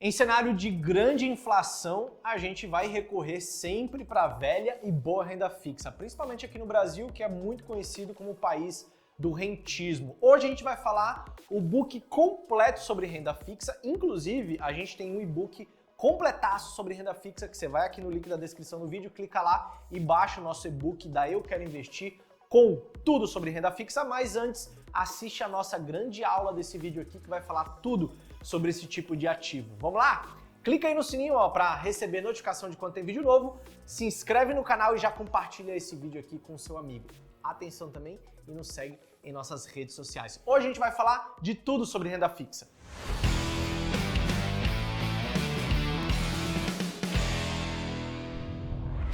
Em cenário de grande inflação, a gente vai recorrer sempre para a velha e boa renda fixa, principalmente aqui no Brasil, que é muito conhecido como o país do rentismo. Hoje a gente vai falar o book completo sobre renda fixa, inclusive a gente tem um e-book completaço sobre renda fixa que você vai aqui no link da descrição do vídeo, clica lá e baixa o nosso e-book da Eu Quero Investir com tudo sobre renda fixa, mas antes assiste a nossa grande aula desse vídeo aqui que vai falar tudo sobre esse tipo de ativo. Vamos lá? Clica aí no sininho para receber notificação de quando tem vídeo novo, se inscreve no canal e já compartilha esse vídeo aqui com o seu amigo. Atenção também e nos segue em nossas redes sociais. Hoje a gente vai falar de tudo sobre renda fixa.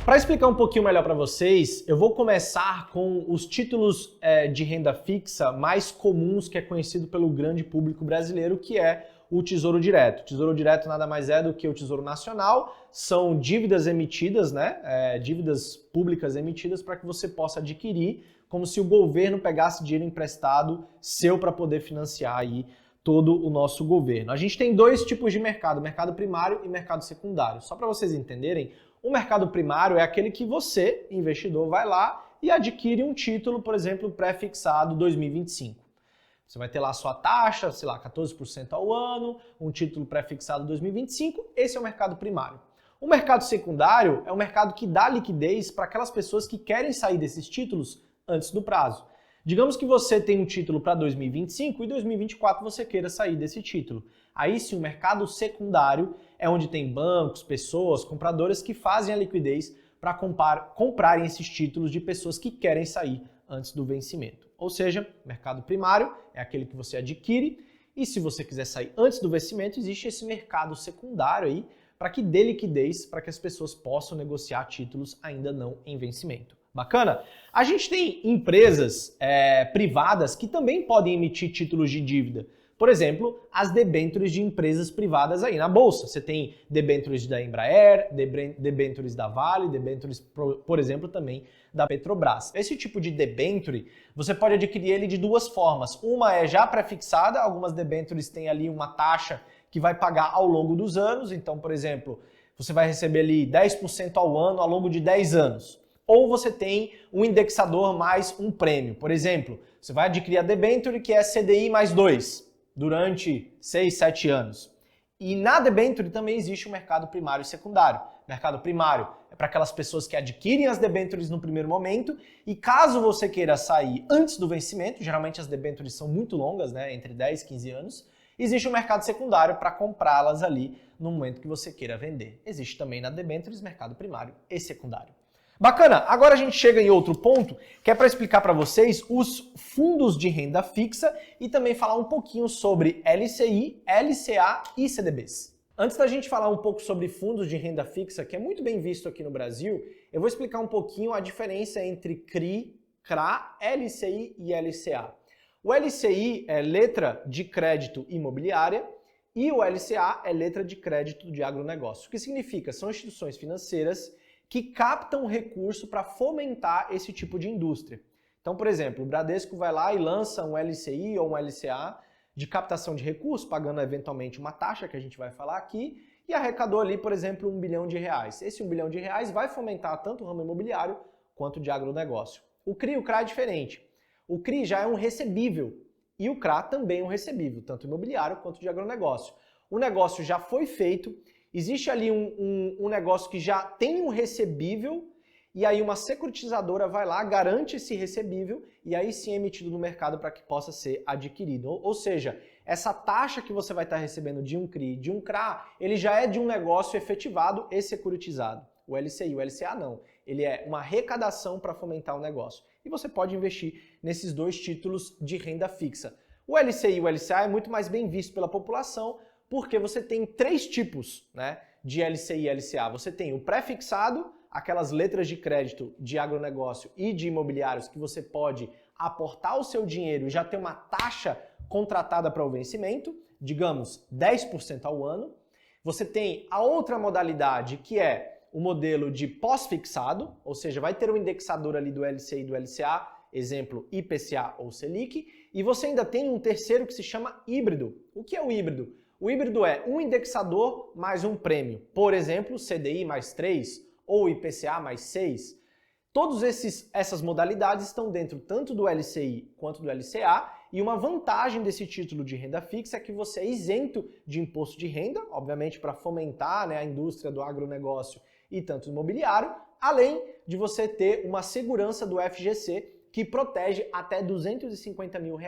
Para explicar um pouquinho melhor para vocês, eu vou começar com os títulos de renda fixa mais comuns que é conhecido pelo grande público brasileiro, que é o Tesouro Direto. O Tesouro Direto nada mais é do que o Tesouro Nacional, são dívidas emitidas, dívidas públicas emitidas para que você possa adquirir, como se o governo pegasse dinheiro emprestado seu para poder financiar aí todo o nosso governo. A gente tem dois tipos de mercado primário e mercado secundário. Só para vocês entenderem, o mercado primário é aquele que você, investidor, vai lá e adquire um título, por exemplo, pré-fixado 2025. Você vai ter lá a sua taxa, sei lá, 14% ao ano, um título pré-fixado 2025, esse é o mercado primário. O mercado secundário é o mercado que dá liquidez para aquelas pessoas que querem sair desses títulos antes do prazo. Digamos que você tem um título para 2025 e 2024 você queira sair desse título. Aí sim, o mercado secundário é onde tem bancos, pessoas, compradores que fazem a liquidez para comprarem esses títulos de pessoas que querem sair antes do vencimento. Ou seja, mercado primário é aquele que você adquire e se você quiser sair antes do vencimento, existe esse mercado secundário aí para que dê liquidez para que as pessoas possam negociar títulos ainda não em vencimento. Bacana? A gente tem empresas privadas que também podem emitir títulos de dívida. Por exemplo, as debêntures de empresas privadas aí na Bolsa. Você tem debêntures da Embraer, debêntures da Vale, debêntures, por exemplo, também da Petrobras. Esse tipo de debênture, você pode adquirir ele de duas formas. Uma é já pré-fixada, algumas debêntures têm ali uma taxa que vai pagar ao longo dos anos. Então, por exemplo, você vai receber ali 10% ao ano ao longo de 10 anos. Ou você tem um indexador mais um prêmio. Por exemplo, você vai adquirir a debênture que é CDI mais 2 durante 6, 7 anos. E na debênture também existe o mercado primário e secundário. Mercado primário é para aquelas pessoas que adquirem as debêntures no primeiro momento e caso você queira sair antes do vencimento, geralmente as debêntures são muito longas, entre 10 e 15 anos, existe o mercado secundário para comprá-las ali no momento que você queira vender. Existe também na debêntures mercado primário e secundário. Bacana, agora a gente chega em outro ponto, que é para explicar para vocês os fundos de renda fixa e também falar um pouquinho sobre LCI, LCA e CDBs. Antes da gente falar um pouco sobre fundos de renda fixa, que é muito bem visto aqui no Brasil, eu vou explicar um pouquinho a diferença entre CRI, CRA, LCI e LCA. O LCI é letra de crédito imobiliária e o LCA é letra de crédito de agronegócio. O que significa? São instituições financeiras que captam recurso para fomentar esse tipo de indústria. Então, por exemplo, o Bradesco vai lá e lança um LCI ou um LCA de captação de recursos, pagando eventualmente uma taxa, que a gente vai falar aqui, e arrecadou ali, por exemplo, R$1 bilhão. Esse R$1 bilhão vai fomentar tanto o ramo imobiliário quanto de agronegócio. O CRI e o CRA é diferente. O CRI já é um recebível e o CRA também é um recebível, tanto imobiliário quanto de agronegócio. O negócio já foi feito, existe ali um negócio que já tem um recebível e aí uma securitizadora vai lá, garante esse recebível e aí sim é emitido no mercado para que possa ser adquirido. Ou seja, essa taxa que você vai estar recebendo de um CRI, de um CRA, ele já é de um negócio efetivado e securitizado. O LCI, o LCA não. Ele é uma arrecadação para fomentar o negócio. E você pode investir nesses dois títulos de renda fixa. O LCI e o LCA é muito mais bem visto pela população, porque você tem três tipos de LCI e LCA. Você tem o pré-fixado, aquelas letras de crédito de agronegócio e de imobiliários que você pode aportar o seu dinheiro e já ter uma taxa contratada para o vencimento, digamos 10% ao ano. Você tem a outra modalidade que é o modelo de pós-fixado, ou seja, vai ter um indexador ali do LCI e do LCA, exemplo IPCA ou Selic, e você ainda tem um terceiro que se chama híbrido. O que é o híbrido? O híbrido é um indexador mais um prêmio. Por exemplo, CDI mais 3 ou IPCA mais 6. Todas essas modalidades estão dentro tanto do LCI quanto do LCA, e uma vantagem desse título de renda fixa é que você é isento de imposto de renda, obviamente para fomentar, né, a indústria do agronegócio e tanto imobiliário, além de você ter uma segurança do FGC que protege até R$250 mil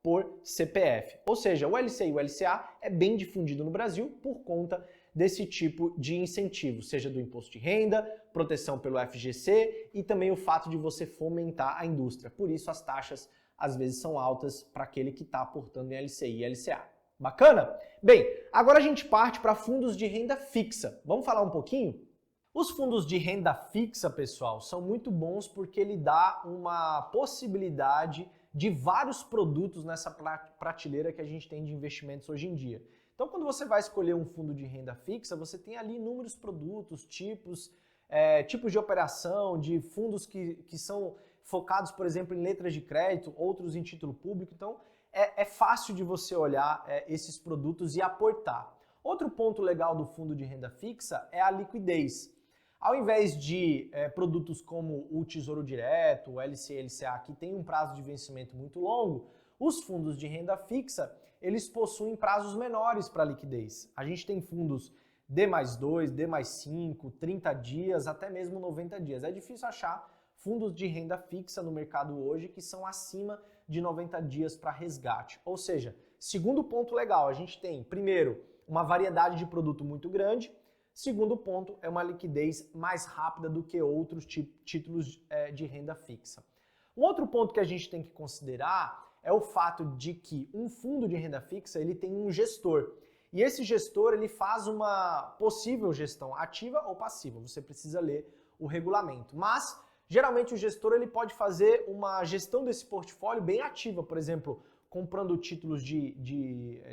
por CPF. Ou seja, o LCI e o LCA é bem difundido no Brasil por conta desse tipo de incentivo, seja do imposto de renda, proteção pelo FGC e também o fato de você fomentar a indústria. Por isso as taxas às vezes são altas para aquele que está aportando em LCI e LCA. Bacana? Bem, agora a gente parte para fundos de renda fixa. Vamos falar um pouquinho? Os fundos de renda fixa, pessoal, são muito bons porque ele dá uma possibilidade de vários produtos nessa prateleira que a gente tem de investimentos hoje em dia. Então, quando você vai escolher um fundo de renda fixa, você tem ali inúmeros produtos, tipos de operação, de fundos que são focados, por exemplo, em letras de crédito, outros em título público. Então, é fácil de você olhar esses produtos e aportar. Outro ponto legal do fundo de renda fixa é a liquidez. Ao invés de produtos como o Tesouro Direto, o LCI e LCA, que tem um prazo de vencimento muito longo, os fundos de renda fixa, eles possuem prazos menores para liquidez. A gente tem fundos D+2, D+5, 30 dias, até mesmo 90 dias. É difícil achar fundos de renda fixa no mercado hoje que são acima de 90 dias para resgate. Ou seja, segundo ponto legal, a gente tem, primeiro, uma variedade de produto muito grande. Segundo ponto, é uma liquidez mais rápida do que outros títulos de renda fixa. Um outro ponto que a gente tem que considerar é o fato de que um fundo de renda fixa ele tem um gestor. E esse gestor ele faz uma possível gestão ativa ou passiva. Você precisa ler o regulamento. Mas, geralmente, o gestor ele pode fazer uma gestão desse portfólio bem ativa. Por exemplo, comprando títulos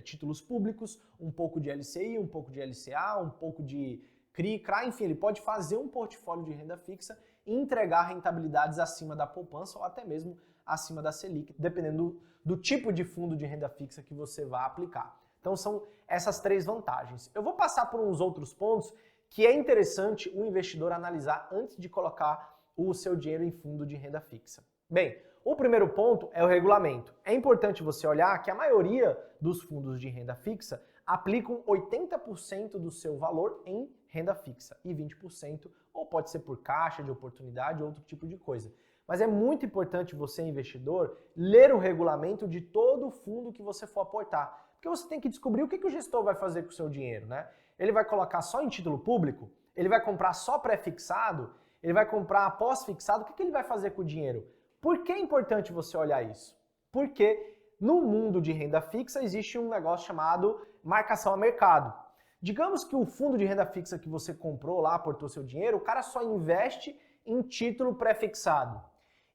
títulos públicos, um pouco de LCI, um pouco de LCA, um pouco de CRI, CRA, enfim, ele pode fazer um portfólio de renda fixa e entregar rentabilidades acima da poupança ou até mesmo acima da Selic, dependendo do tipo de fundo de renda fixa que você vai aplicar. Então são essas três vantagens. Eu vou passar por uns outros pontos que é interessante o investidor analisar antes de colocar o seu dinheiro em fundo de renda fixa. Bem, o primeiro ponto é o regulamento. É importante você olhar que a maioria dos fundos de renda fixa aplicam 80% do seu valor em renda fixa e 20% ou pode ser por caixa de oportunidade ou outro tipo de coisa. Mas é muito importante você, investidor, ler o regulamento de todo o fundo que você for aportar. Porque você tem que descobrir o que o gestor vai fazer com o seu dinheiro, né? Ele vai colocar só em título público? Ele vai comprar só pré-fixado? Ele vai comprar pós-fixado? O que ele vai fazer com o dinheiro? Por que é importante você olhar isso? Porque no mundo de renda fixa existe um negócio chamado marcação a mercado. Digamos que o fundo de renda fixa que você comprou lá, aportou seu dinheiro, o cara só investe em título pré-fixado.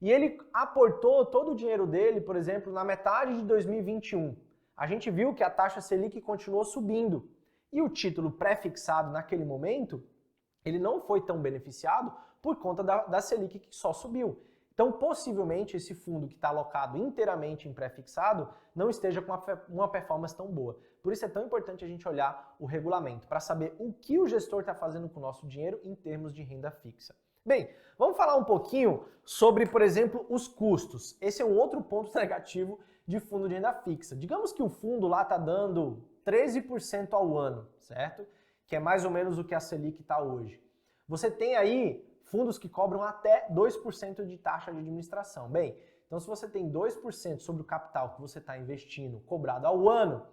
E ele aportou todo o dinheiro dele, por exemplo, na metade de 2021. A gente viu que a taxa Selic continuou subindo. E o título pré-fixado naquele momento, ele não foi tão beneficiado por conta da Selic que só subiu. Então, possivelmente, esse fundo que está alocado inteiramente em pré-fixado não esteja com uma performance tão boa. Por isso é tão importante a gente olhar o regulamento, para saber o que o gestor está fazendo com o nosso dinheiro em termos de renda fixa. Bem, vamos falar um pouquinho sobre, por exemplo, os custos. Esse é um outro ponto negativo de fundo de renda fixa. Digamos que o fundo lá está dando 13% ao ano, certo? Que é mais ou menos o que a Selic está hoje. Você tem aí fundos que cobram até 2% de taxa de administração. Bem, então se você tem 2% sobre o capital que você está investindo cobrado ao ano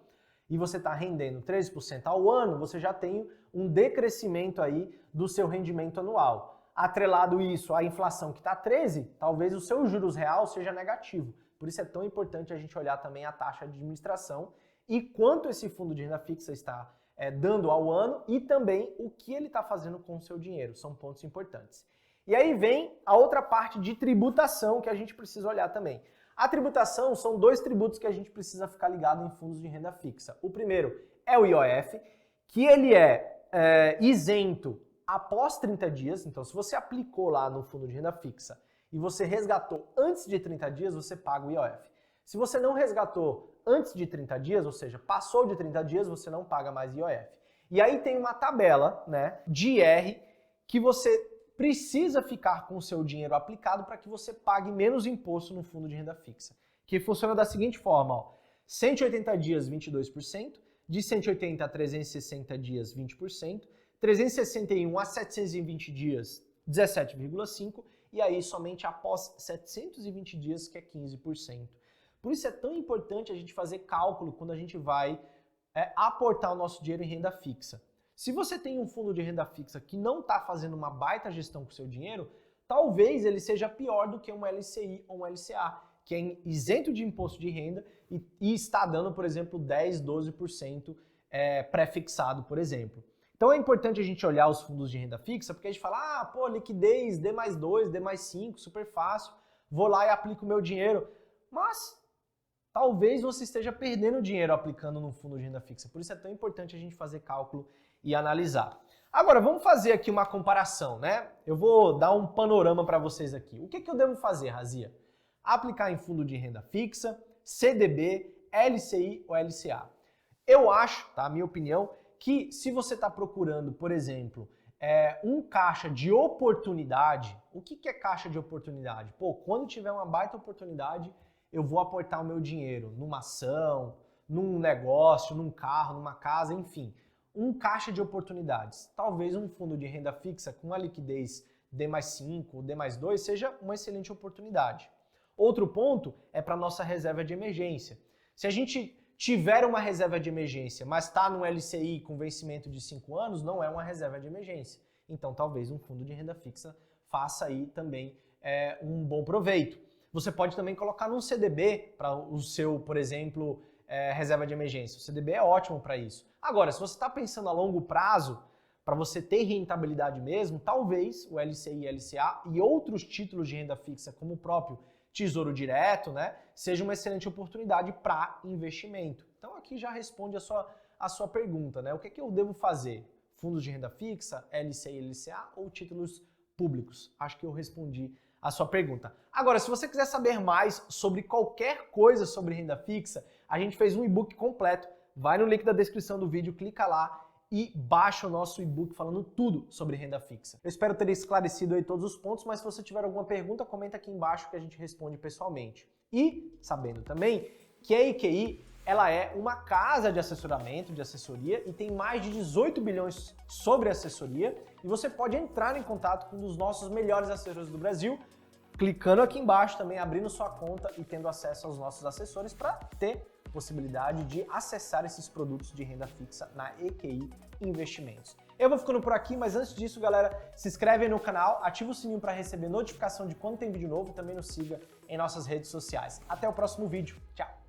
e você está rendendo 13% ao ano, você já tem um decrescimento aí do seu rendimento anual. Atrelado isso à inflação que está 13%, talvez o seu juros real seja negativo. Por isso é tão importante a gente olhar também a taxa de administração e quanto esse fundo de renda fixa está dando ao ano e também o que ele está fazendo com o seu dinheiro. São pontos importantes. E aí vem a outra parte de tributação que a gente precisa olhar também. A tributação são dois tributos que a gente precisa ficar ligado em fundos de renda fixa. O primeiro é o IOF, que ele é isento após 30 dias. Então, se você aplicou lá no fundo de renda fixa e você resgatou antes de 30 dias, você paga o IOF. Se você não resgatou antes de 30 dias, ou seja, passou de 30 dias, você não paga mais IOF. E aí tem uma tabela, né, de IR que você precisa ficar com o seu dinheiro aplicado para que você pague menos imposto no fundo de renda fixa. Que funciona da seguinte forma, ó, 180 dias 22%, de 180 a 360 dias 20%, 361 a 720 dias 17,5% e aí somente após 720 dias que é 15%. Por isso é tão importante a gente fazer cálculo quando a gente vai aportar o nosso dinheiro em renda fixa. Se você tem um fundo de renda fixa que não está fazendo uma baita gestão com o seu dinheiro, talvez ele seja pior do que um LCI ou um LCA, que é isento de imposto de renda e está dando, por exemplo, 10, 12% pré-fixado, por exemplo. Então é importante a gente olhar os fundos de renda fixa, porque a gente fala, pô, liquidez, D+2, D+5, super fácil, vou lá e aplico o meu dinheiro. Mas talvez você esteja perdendo dinheiro aplicando no fundo de renda fixa. Por isso é tão importante a gente fazer cálculo e analisar. Agora, vamos fazer aqui uma comparação, né? Eu vou dar um panorama para vocês aqui. O que eu devo fazer, Razia? Aplicar em fundo de renda fixa, CDB, LCI ou LCA. Eu acho, tá, minha opinião, que se você está procurando, por exemplo, um caixa de oportunidade, o que é caixa de oportunidade? Pô, quando tiver uma baita oportunidade, eu vou aportar o meu dinheiro numa ação, num negócio, num carro, numa casa, enfim. Um caixa de oportunidades. Talvez um fundo de renda fixa com a liquidez D+5 ou D+2 seja uma excelente oportunidade. Outro ponto é para a nossa reserva de emergência. Se a gente tiver uma reserva de emergência, mas está no LCI com vencimento de 5 anos, não é uma reserva de emergência. Então talvez um fundo de renda fixa faça aí também um bom proveito. Você pode também colocar num CDB para o seu, por exemplo, reserva de emergência. O CDB é ótimo para isso. Agora, se você está pensando a longo prazo, para você ter rentabilidade mesmo, talvez o LCI, LCA e outros títulos de renda fixa, como o próprio Tesouro Direto, né, seja uma excelente oportunidade para investimento. Então aqui já responde a sua pergunta, né? O que eu devo fazer? Fundos de renda fixa, LCI, LCA ou títulos públicos? Acho que eu respondi a sua pergunta. Agora, se você quiser saber mais sobre qualquer coisa sobre renda fixa, a gente fez um e-book completo. Vai no link da descrição do vídeo, clica lá e baixa o nosso e-book falando tudo sobre renda fixa. Eu espero ter esclarecido aí todos os pontos, mas se você tiver alguma pergunta, comenta aqui embaixo que a gente responde pessoalmente. E sabendo também que a EQI, ela é uma casa de assessoramento, de assessoria e tem mais de 18 bilhões sobre assessoria e você pode entrar em contato com um dos nossos melhores assessores do Brasil, clicando aqui embaixo também, abrindo sua conta e tendo acesso aos nossos assessores para ter possibilidade de acessar esses produtos de renda fixa na EQI Investimentos. Eu vou ficando por aqui, mas antes disso, galera, se inscreve aí no canal, ativa o sininho para receber notificação de quando tem vídeo novo e também nos siga em nossas redes sociais. Até o próximo vídeo. Tchau!